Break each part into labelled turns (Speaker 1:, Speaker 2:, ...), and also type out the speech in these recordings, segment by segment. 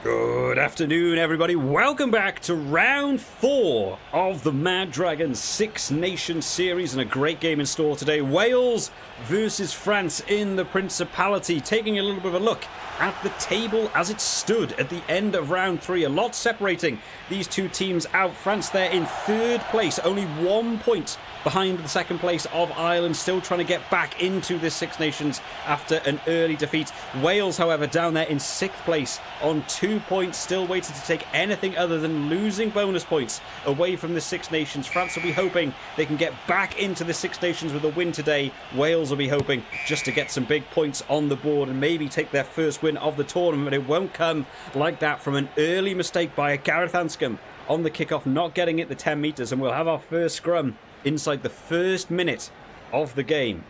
Speaker 1: Good afternoon, everybody. Welcome back to round 4 of the Mad Dragons Six Nations series, and a great game in store today. Wales versus France in the Principality, taking a little bit of a look at the table as it stood at the end of round 3. A lot separating these two teams out. France there in 3rd place, only 1 point behind the 2nd place of Ireland, still trying to get back into this Six Nations after an early defeat. Wales, however, down there in 6th place on 2 points, still waiting to take anything other than losing bonus points away from the Six Nations. France will be hoping they can get back into the Six Nations with a win today. Wales will be hoping just to get some big points on the board and maybe take their first win of the tournament. It won't come like that from an early mistake by Gareth Anscombe on the kickoff, not getting it the 10 metres, and we'll have our first scrum inside the first minute of the game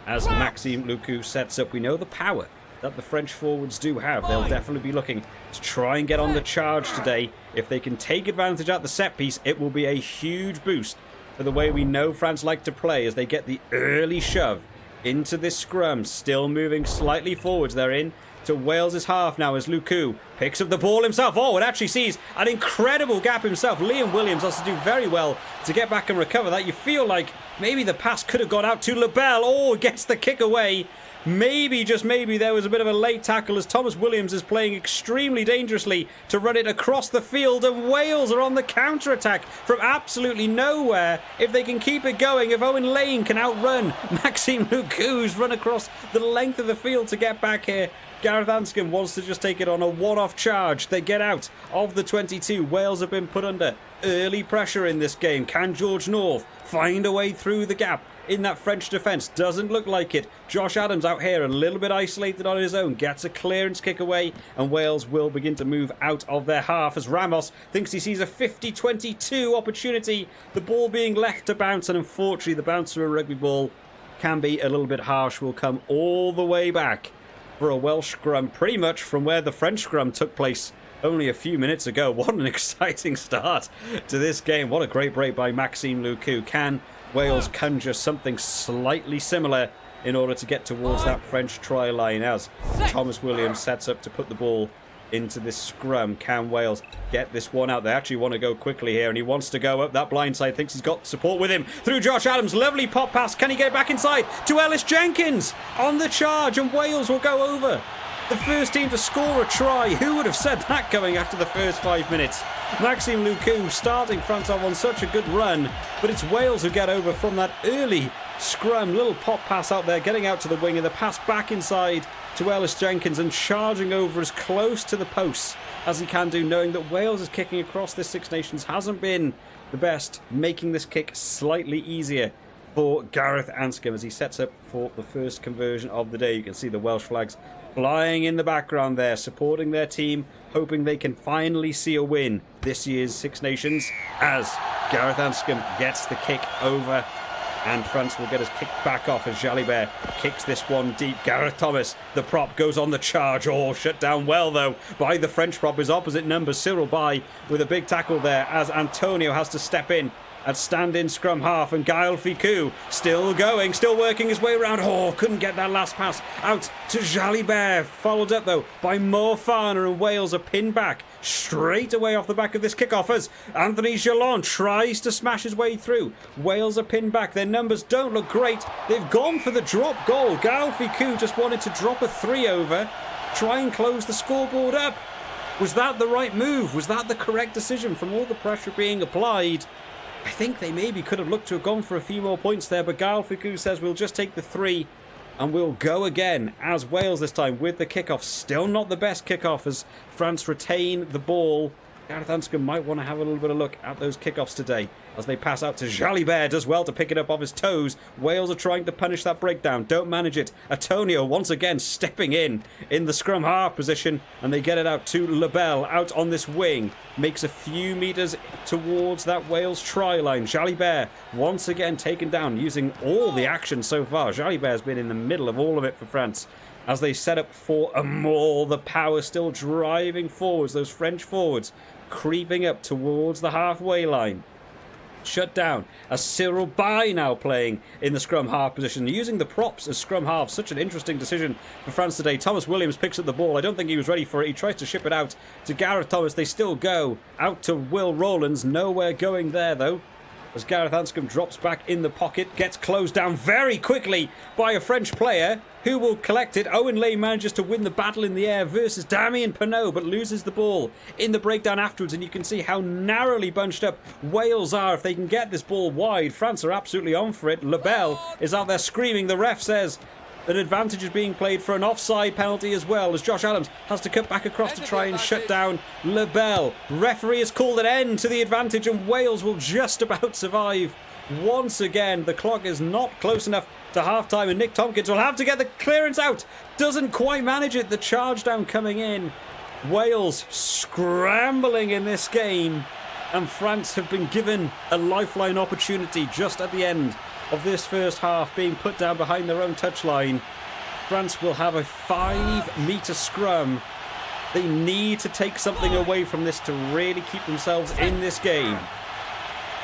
Speaker 1: as Maxime Lucu sets up. We know the power that the French forwards do have. They'll definitely be looking to try and get on the charge today. If they can take advantage at the set piece, it will be a huge boost for the way we know France like to play as they get the early shove into this scrum. Still moving slightly forwards. They're in to Wales's half now as Lucu picks up the ball himself. Oh, and actually sees an incredible gap himself. Liam Williams has to do very well to get back and recover that. You feel like maybe the pass could have gone out to Lebel. Oh, gets the kick away. Maybe, just maybe, there was a bit of a late tackle as Thomas Williams is playing extremely dangerously to run it across the field, and Wales are on the counter-attack from absolutely nowhere. If they can keep it going, if Owen Lane can outrun Maxime Lucu's run across the length of the field to get back here, Gareth Anscombe wants to just take it on a one-off charge. They get out of the 22. Wales have been put under early pressure in this game. Can George North find a way through the gap in that French defence? Doesn't look like it. Josh Adams out here a little bit isolated on his own, gets a clearance kick away, and Wales will begin to move out of their half as Ramos thinks he sees a 50-22 opportunity. The ball being left to bounce, and unfortunately the bounce of a rugby ball can be a little bit harsh. Will come all the way back for a Welsh scrum, pretty much from where the French scrum took place only a few minutes ago. What an exciting start to this game. What a great break by Maxime Lucu. Can Wales conjure something slightly similar in order to get towards that French try line as Thomas Williams sets up to put the ball into this scrum? Can Wales get this one out? They actually want to go quickly here, and he wants to go up that blind side. Thinks he's got support with him through Josh Adams. Lovely pop pass. Can he get back inside to Ellis Jenkins on the charge, and Wales will go over the first team to score a try. Who would have said that going after the first 5 minutes? Maxime Lucu starting France off on such a good run, but it's Wales who get over from that early scrum. Little pop pass out there, getting out to the wing, and the pass back inside to Ellis Jenkins, and charging over as close to the posts as he can do, knowing that Wales is kicking across this Six Nations hasn't been the best, making this kick slightly easier for Gareth Anscombe as he sets up for the first conversion of the day. You can see the Welsh flags flying in the background there, supporting their team, hoping they can finally see a win this year's Six Nations as Gareth Anscombe gets the kick over, and France will get his kick back off as Jalibert kicks this one deep. Gareth Thomas, the prop, goes on the charge. Oh, shut down well, though, by the French prop. His opposite number, Cyril Bay, with a big tackle there as Antonio has to step in at stand-in scrum half, and Gaël Ficou still going, still working his way around. Oh, couldn't get that last pass out to Jalibert. Followed up, though, by Mo Farner, and Wales are pinned back straight away off the back of this kickoff as Anthony Jalon tries to smash his way through. Wales are pinned back. Their numbers don't look great. They've gone for the drop goal. Gaël Ficou just wanted to drop a 3 over, try and close the scoreboard up. Was that the right move? Was that the correct decision from all the pressure being applied? I think they maybe could have looked to have gone for a few more points there, but Gaël Ficou says we'll just take the 3 and we'll go again as Wales this time with the kickoff. Still not the best kickoff as France retain the ball. Gareth Anscombe might want to have a little bit of look at those kickoffs today as they pass out to Jalibert, does well to pick it up off his toes. Wales are trying to punish that breakdown, don't manage it. Antonio once again stepping in the scrum half position, and they get it out to Lebel out on this wing. Makes a few metres towards that Wales try line. Jalibert once again taken down using all the action so far. Jalibert has been in the middle of all of it for France as they set up for a maul. The power still driving forwards, those French forwards creeping up towards the halfway line. shut down as Cyril Bay now playing in the scrum half position, using the props as scrum half. Such an interesting decision for France today. Thomas Williams picks up the ball. I don't think he was ready for it. He tries to ship it out to Gareth Thomas. They still go out to Will Rowlands. Nowhere going there though, as Gareth Anscombe drops back in the pocket, gets closed down very quickly by a French player who will collect it. Owen Lane manages to win the battle in the air versus Damien Penaud, but loses the ball in the breakdown afterwards, and you can see how narrowly bunched up Wales are. If they can get this ball wide, France are absolutely on for it. Lebel is out there screaming. The ref says an advantage is being played for an offside penalty as well, as Josh Adams has to cut back across to try and shut down Lebel. Referee has called an end to the advantage, and Wales will just about survive. Once again, the clock is not close enough to half-time, and Nick Tompkins will have to get the clearance out. Doesn't quite manage it. The charge down coming in. Wales scrambling in this game, and France have been given a lifeline opportunity just at the end of this first half, being put down behind their own touchline. France will have a 5-metre scrum. They need to take something away from this to really keep themselves in this game.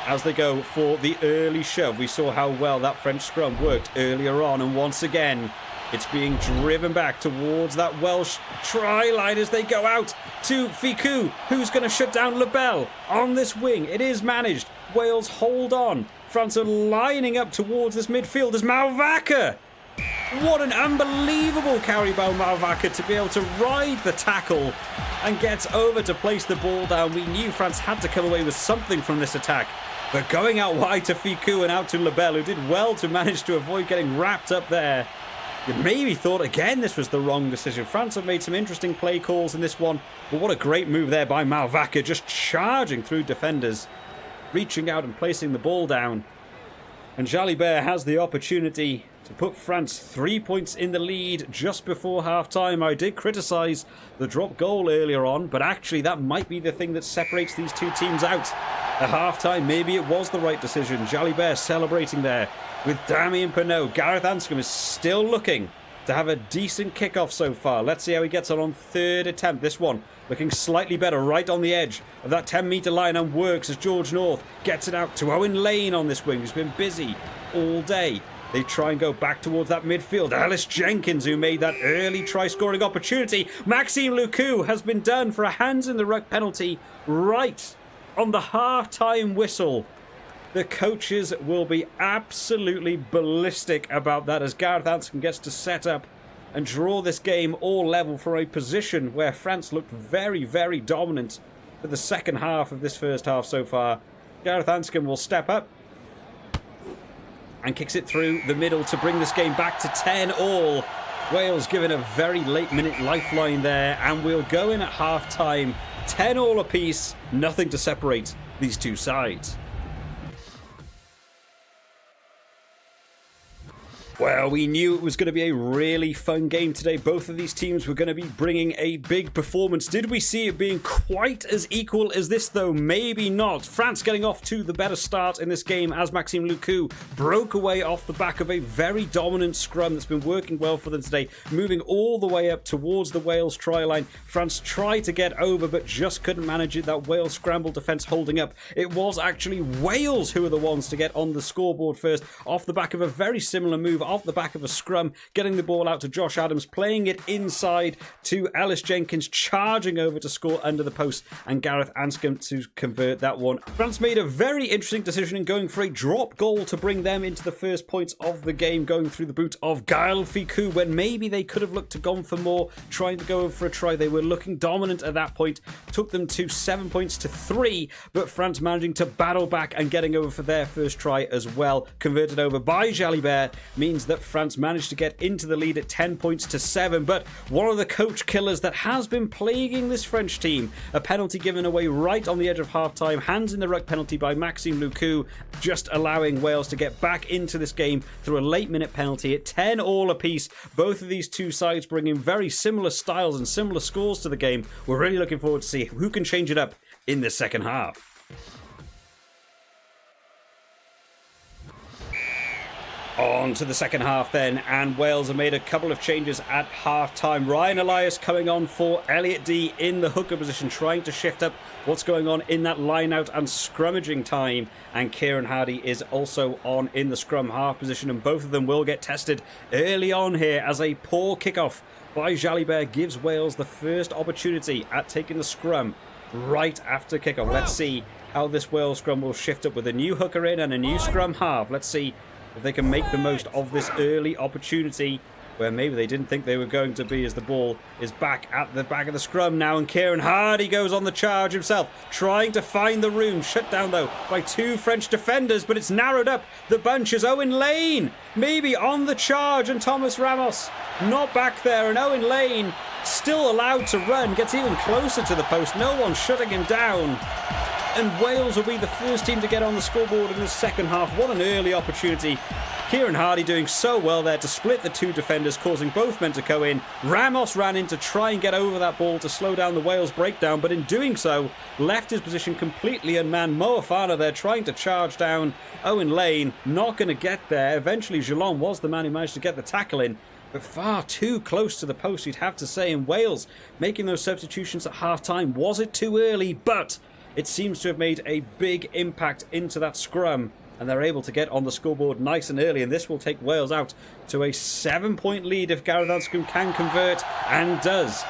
Speaker 1: As they go for the early shove, we saw how well that French scrum worked earlier on, and once again it's being driven back towards that Welsh try line as they go out to Ficou, who's going to shut down Lebel on this wing. It is managed. Wales hold on. France are lining up towards this midfield as Malvaca. What an unbelievable carry by Malvaca to be able to ride the tackle and gets over to place the ball down. We knew France had to come away with something from this attack, but going out wide to Ficou and out to Lebel, who did well to manage to avoid getting wrapped up there. You maybe thought again this was the wrong decision. France have made some interesting play calls in this one, but what a great move there by Malvaca, just charging through defenders, reaching out and placing the ball down. And Jalibert has the opportunity to put France 3 points in the lead just before half-time. I did criticise the drop goal earlier on, but actually that might be the thing that separates these two teams out. At half-time, maybe it was the right decision. Jalibert celebrating there with Damien Penaud. Gareth Anscombe is still looking to have a decent kickoff so far. Let's see how he gets on third attempt. This one looking slightly better, right on the edge of that 10-metre line, and works as George North gets it out to Owen Lane on this wing, who's been busy all day. They try and go back towards that midfield. Alice Jenkins, who made that early try-scoring opportunity. Maxime Lucu has been done for a hands in the ruck penalty right on the half-time whistle. The coaches will be absolutely ballistic about that, as Gareth Anscombe gets to set up and draw this game all level for a position where France looked very, very dominant for the second half of this first half so far. Gareth Anscombe will step up and kicks it through the middle to bring this game back to 10-all. Wales given a very late-minute lifeline there, and we'll go in at half-time 10-all apiece, nothing to separate these two sides. Well, we knew it was going to be a really fun game today. Both of these teams were going to be bringing a big performance. Did we see it being quite as equal as this, though? Maybe not. France getting off to the better start in this game as Maxime Lucu broke away off the back of a very dominant scrum that's been working well for them today, moving all the way up towards the Wales try line. France tried to get over, but just couldn't manage it. That Wales scramble defence holding up. It was actually Wales who were the ones to get on the scoreboard first, off the back of a very similar move, off the back of a scrum, getting the ball out to Josh Adams, playing it inside to Alice Jenkins, charging over to score under the post, and Gareth Anscombe to convert that one. France made a very interesting decision in going for a drop goal to bring them into the first points of the game, going through the boot of Gaël Ficou, when maybe they could have looked to gone for more, trying to go over for a try. They were looking dominant at that point, took them to 7 points to 3, but France managing to battle back and getting over for their first try as well, converted over by Jalibert, means that France managed to get into the lead at 10 points to 7. But one of the coach killers that has been plaguing this French team, a penalty given away right on the edge of half-time, hands in the ruck penalty by Maxime Lucu, just allowing Wales to get back into this game through a late-minute penalty at 10-all apiece. Both of these two sides bringing very similar styles and similar scores to the game. We're really looking forward to see who can change it up in the second half. On to the second half then, and Wales have made a couple of changes at half-time. Ryan Elias coming on for Elliot Dee in the hooker position, trying to shift up what's going on in that line-out and scrummaging time. And Kieran Hardy is also on in the scrum half position, and both of them will get tested early on here as a poor kickoff by Jalibert gives Wales the first opportunity at taking the scrum right after kickoff. Let's see how this Wales scrum will shift up with a new hooker in and a new scrum half. Let's see if they can make the most of this early opportunity where maybe they didn't think they were going to be, as the ball is back at the back of the scrum now, and Kieran Hardy goes on the charge himself, trying to find the room. Shut down though by two French defenders, but it's narrowed up. The bunch is Owen Lane maybe on the charge, and Thomas Ramos not back there, and Owen Lane still allowed to run, gets even closer to the post. No one shutting him down. And Wales will be the first team to get on the scoreboard in the second half. What an early opportunity. Kieran Hardy doing so well there to split the two defenders, causing both men to go in. Ramos ran in to try and get over that ball to slow down the Wales breakdown, but in doing so, left his position completely unmanned. Mo Afana there trying to charge down Owen Lane, not going to get there. Eventually, Geelong was the man who managed to get the tackle in, but far too close to the post, you'd have to say. In Wales, making those substitutions at half-time, was it too early? But it seems to have made a big impact into that scrum, and they're able to get on the scoreboard nice and early, and this will take Wales out to a 7-point lead if Gareth Anscombe can convert, and does.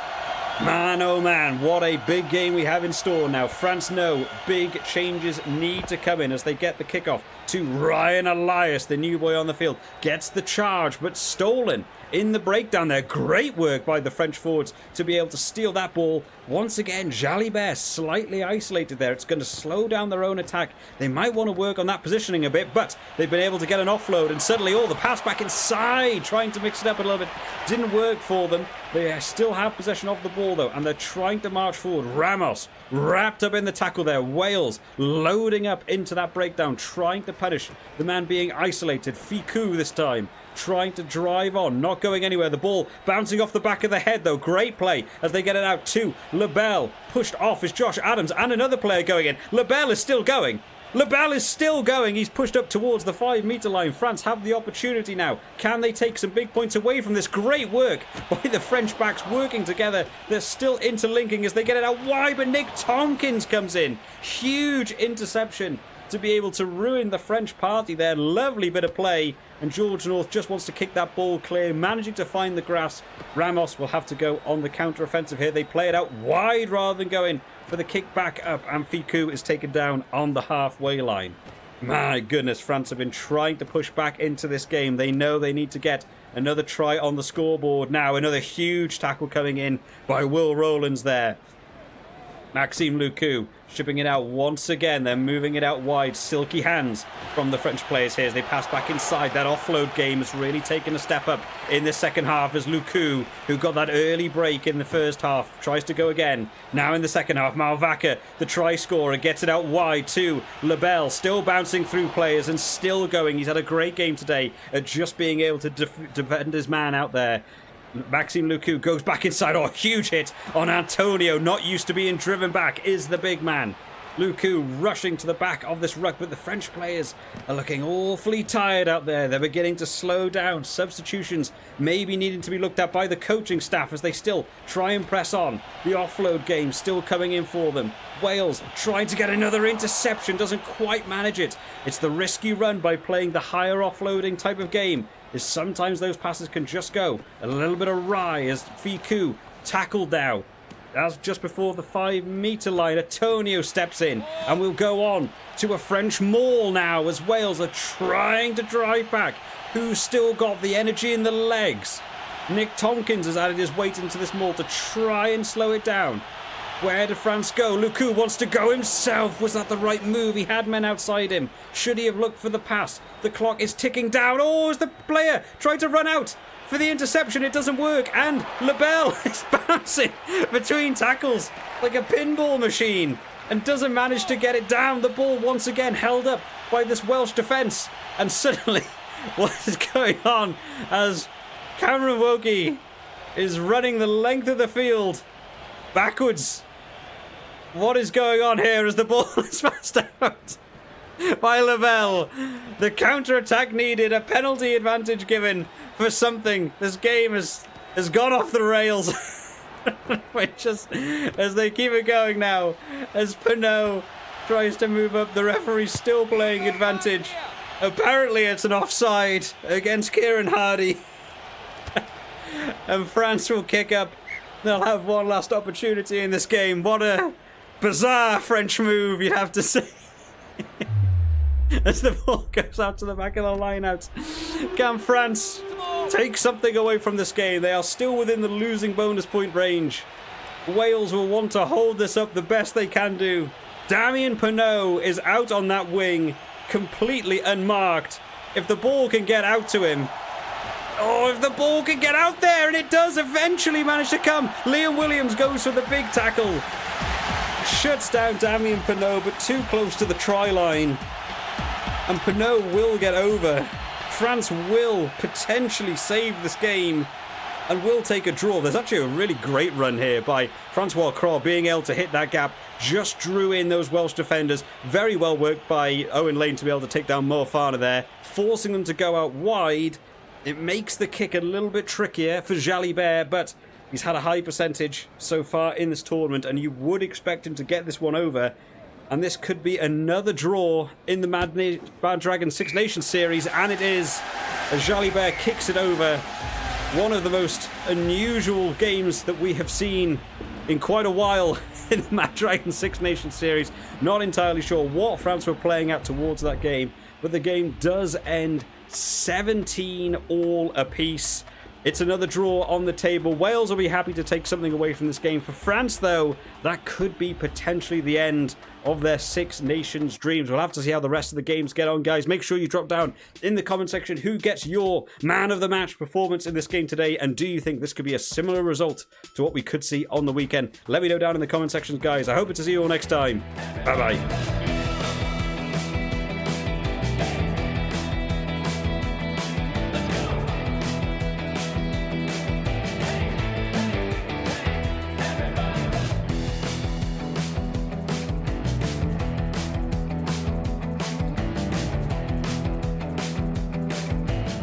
Speaker 1: Man, oh man, what a big game we have in store now. France know big changes need to come in as they get the kickoff to Ryan Elias, the new boy on the field. Gets the charge, but stolen in the breakdown there. Great work by the French forwards to be able to steal that ball. Once again, Jalibert slightly isolated there. It's going to slow down their own attack. They might want to work on that positioning a bit, but they've been able to get an offload, and suddenly, the pass back inside, trying to mix it up a little bit. Didn't work for them. They still have possession of the ball, though, and they're trying to march forward. Ramos wrapped up in the tackle there. Wales loading up into that breakdown, trying to punish the man being isolated. Ficou this time, trying to drive on, not going anywhere. The ball bouncing off the back of the head, though. Great play as they get it out to LaBelle. Pushed off is Josh Adams, and another player going in. LaBelle is still going. LaBelle is still going. He's pushed up towards the 5-metre line. France have the opportunity now. Can they take some big points away from this? Great work by the French backs working together. They're still interlinking as they get it out wide, but Nick Tompkins comes in. Huge interception to be able to ruin the French party there. Lovely bit of play, and George North just wants to kick that ball clear, managing to find the grass. Ramos will have to go on the counter-offensive here. They play it out wide rather than going for the kick back up, and Ficou is taken down on the halfway line. My goodness, France have been trying to push back into this game. They know they need to get another try on the scoreboard now. Another huge tackle coming in by Will Rowlands there. Maxime Lucu shipping it out once again. They're moving it out wide. Silky hands from the French players here as they pass back inside. That offload game has really taken a step up in the second half as Lucu, who got that early break in the first half, tries to go again. Now in the second half, Malvaca, the try scorer, gets it out wide to LaBelle, still bouncing through players and still going. He's had a great game today at just being able to defend his man out there. Maxime Lucu goes back inside. Huge hit on Antonio. Not used to being driven back is the big man. Lucu rushing to the back of this ruck, but the French players are looking awfully tired out there. They're beginning to slow down. Substitutions maybe needing to be looked at by the coaching staff as they still try and press on. The offload game still coming in for them. Wales trying to get another interception, doesn't quite manage it. It's the risky run by playing the higher offloading type of game, is sometimes those passes can just go a little bit awry as Ficou tackled now. As just before the 5-metre line, Antonio steps in and we'll go on to a French maul now as Wales are trying to drive back. Who's still got the energy in the legs? Nick Tompkins has added his weight into this maul to try and slow it down. Where did France go? Lucu wants to go himself. Was that the right move? He had men outside him. Should he have looked for the pass? The clock is ticking down. As the player tried to run out for the interception, it doesn't work. And LaBelle is bouncing between tackles like a pinball machine and doesn't manage to get it down. The ball once again held up by this Welsh defence. And suddenly, what is going on as Cameron Woki is running the length of the field backwards? What is going on here as the ball is passed out? by Lavelle. The counter-attack needed, a penalty advantage given for something. This game has gone off the rails. Just as they keep it going now, as Pinot tries to move up, the referee's still playing advantage. Apparently it's an offside against Kieran Hardy. And France will kick up. They'll have one last opportunity in this game. What a bizarre French move, you'd have to say. As the ball goes out to the back of the lineouts. Can France take something away from this game? They are still within the losing bonus point range. Wales will want to hold this up the best they can do. Damien Penaud is out on that wing, completely unmarked. If the ball can get out to him. Oh, if the ball can get out there, and it does eventually manage to come. Liam Williams goes for the big tackle. Shuts down Damien Penaud, but too close to the try line. And Penaud will get over. France will potentially save this game and will take a draw. There's actually a really great run here by Francois Cros, being able to hit that gap. Just drew in those Welsh defenders. Very well worked by Owen Lane to be able to take down Mo Farner there, forcing them to go out wide. It makes the kick a little bit trickier for Jalibert, but he's had a high percentage so far in this tournament, and you would expect him to get this one over. And this could be another draw in the Mad Dragon Six Nations series, and it is. As Jalibert kicks it over. One of the most unusual games that we have seen in quite a while in the Mad Dragon Six Nations series. Not entirely sure what France were playing at towards that game, but the game does end 17 all apiece. It's another draw on the table. Wales will be happy to take something away from this game. For France, though, that could be potentially the end of their Six Nations dreams. We'll have to see how the rest of the games get on, guys. Make sure you drop down in the comment section who gets your man of the match performance in this game today, and do you think this could be a similar result to what we could see on the weekend? Let me know down in the comment sections, guys. I hope to see you all next time. Bye-bye.